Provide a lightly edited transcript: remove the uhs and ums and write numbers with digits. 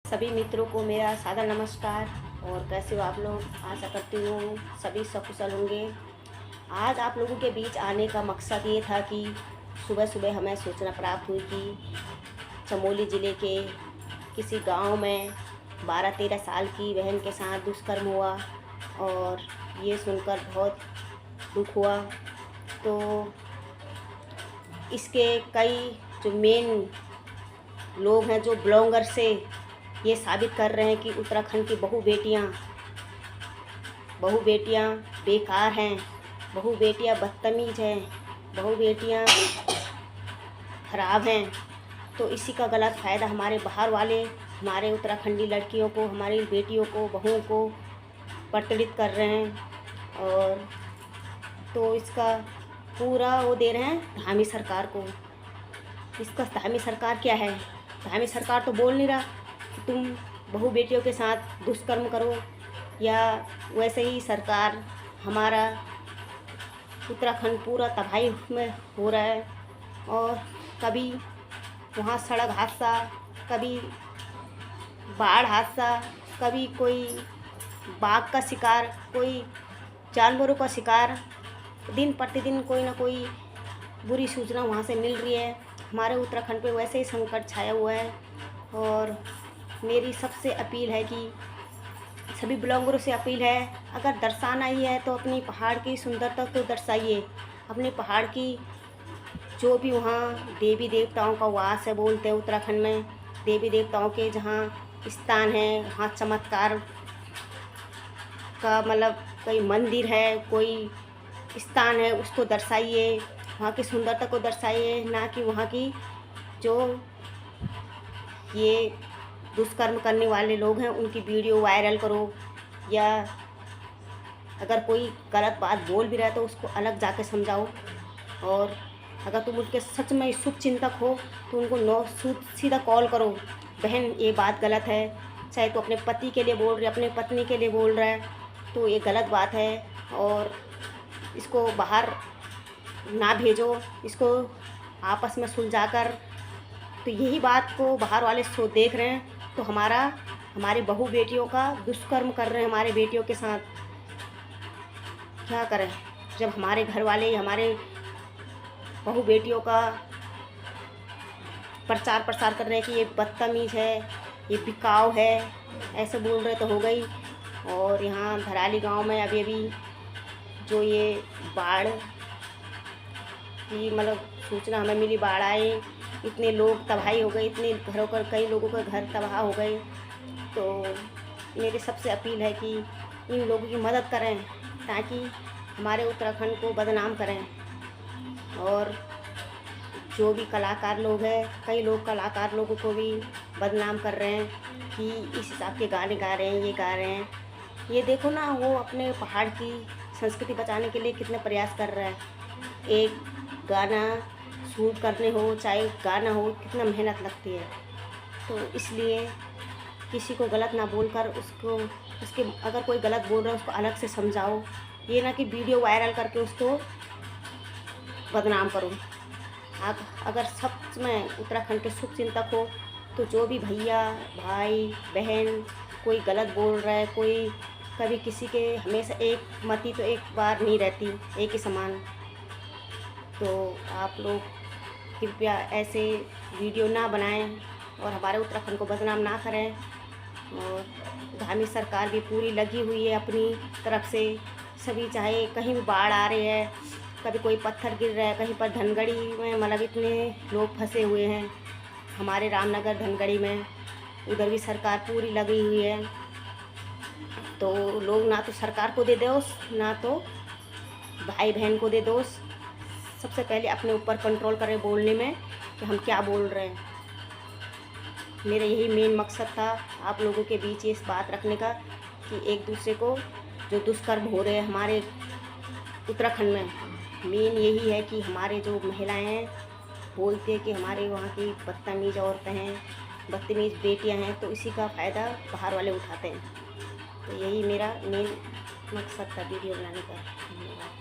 सभी मित्रों को मेरा सादर नमस्कार। और कैसे हो आप लोग? आशा करती हूँ सभी सकुशल होंगे। आज आप लोगों के बीच आने का मकसद ये था कि सुबह सुबह हमें सूचना प्राप्त हुई कि चमोली ज़िले के किसी गांव में 12-13 साल की बहन के साथ दुष्कर्म हुआ और ये सुनकर बहुत दुख हुआ। तो इसके कई जो मेन लोग हैं, जो ब्लॉगर से ये साबित कर रहे हैं कि उत्तराखंड की बहु बेटियां बेकार हैं, बहु बेटियां बदतमीज हैं, बहु बेटियां खराब हैं। तो इसी का गलत फ़ायदा हमारे बाहर वाले हमारे उत्तराखंडी लड़कियों को, हमारी बेटियों को, बहुओं को प्रताड़ित कर रहे हैं। और तो इसका पूरा वो दे रहे हैं धामी सरकार को। इसका धामी सरकार क्या है? धामी सरकार तो बोल नहीं रहा कि तुम बहु बेटियों के साथ दुष्कर्म करो, या वैसे ही सरकार हमारा उत्तराखंड पूरा तबाही में हो रहा है। और कभी वहाँ सड़क हादसा, कभी बाढ़ हादसा, कभी कोई बाघ का शिकार, कोई जानवरों का शिकार, दिन प्रतिदिन कोई ना कोई बुरी सूचना वहाँ से मिल रही है। हमारे उत्तराखंड पे वैसे ही संकट छाया हुआ है। और मेरी सबसे अपील है कि सभी ब्लॉगरों से अपील है, अगर दर्शाना ही है तो अपनी पहाड़ की सुंदरता को दर्शाइए। अपने पहाड़ की जो भी वहाँ देवी देवताओं का वास है, बोलते हैं उत्तराखंड में देवी देवताओं के जहाँ स्थान है, वहाँ चमत्कार का मतलब कोई मंदिर है, कोई स्थान है, उसको दर्शाइए। वहाँ की सुंदरता को दर्शाइए, ना कि वहाँ की जो ये दुष्कर्म करने वाले लोग हैं उनकी वीडियो वायरल करो। या अगर कोई गलत बात बोल भी रहा है तो उसको अलग जाके समझाओ। और अगर तुम उनके सच में शुभ चिंतक हो तो उनको सीधा कॉल करो, बहन ये बात गलत है। चाहे तो अपने पति के लिए बोल रहे, अपने पत्नी के लिए बोल रहा है, तो ये गलत बात है। और इसको बाहर ना भेजो, इसको आपस में सुलझाकर। तो यही बात को बाहर वाले सो देख रहे हैं, तो हमारी बहू बेटियों का दुष्कर्म कर रहे हैं हमारे बेटियों के साथ। क्या करें जब हमारे घर वाले हमारे बहू बेटियों का प्रचार प्रसार कर रहे हैं कि ये बदतमीज़ है, ये बिकाऊ है, ऐसे बोल रहे तो हो गई। और यहाँ धराली गांव में अभी जो ये बाढ़ की मतलब सूचना हमें मिली, बाढ़ आए, इतने लोग तबाही हो गए, इतने घरों का कई लोगों के घर तबाह हो गए। तो मेरी सबसे अपील है कि इन लोगों की मदद करें ताकि हमारे उत्तराखंड को बदनाम करें। और जो भी कलाकार लोग हैं, कई लोग कलाकार लोगों को भी बदनाम कर रहे हैं कि इस हिसाब के गाने गा रहे हैं, ये गा रहे हैं। ये देखो ना, वो अपने पहाड़ की संस्कृति बचाने के लिए कितने प्रयास कर रहा है। एक गाना शूट करने हो, चाहे गाना हो, कितना मेहनत लगती है। तो इसलिए किसी को गलत ना बोलकर उसके अगर कोई गलत बोल रहा है उसको अलग से समझाओ, ये ना कि वीडियो वायरल करके उसको बदनाम करो। अगर सच में उत्तराखंड के शुभ चिंतक हो तो जो भी भैया भाई बहन कोई गलत बोल रहा है, कोई कभी किसी के हमेशा एक मति तो एक बार नहीं रहती, एक ही समान। तो आप लोग कृपया ऐसे वीडियो ना बनाएं और हमारे उत्तराखंड को बदनाम ना करें। और धामी सरकार भी पूरी लगी हुई है अपनी तरफ से। सभी चाहे कहीं भी बाढ़ आ रही है, कभी कोई पत्थर गिर रहा है, कहीं पर धनगढ़ी में मतलब इतने लोग फंसे हुए हैं हमारे रामनगर धनगढ़ी में, उधर भी सरकार पूरी लगी हुई है। तो लोग ना तो सरकार को दे दोष, ना तो भाई बहन को दे दोष। सबसे पहले अपने ऊपर कंट्रोल करें बोलने में कि हम क्या बोल रहे हैं। मेरा यही मेन मकसद था आप लोगों के बीच इस बात रखने का कि एक दूसरे को जो दुष्कर्म हो रहे हैं हमारे उत्तराखंड में, मेन यही है कि हमारे जो महिलाएं हैं बोलते हैं कि हमारे वहाँ की बदतमीज़ औरतें हैं, बदतमीज़ बेटियां हैं, तो इसी का फ़ायदा बाहर वाले उठाते हैं। तो यही मेरा मेन मकसद था वीडियो बनाने का। धन्यवाद।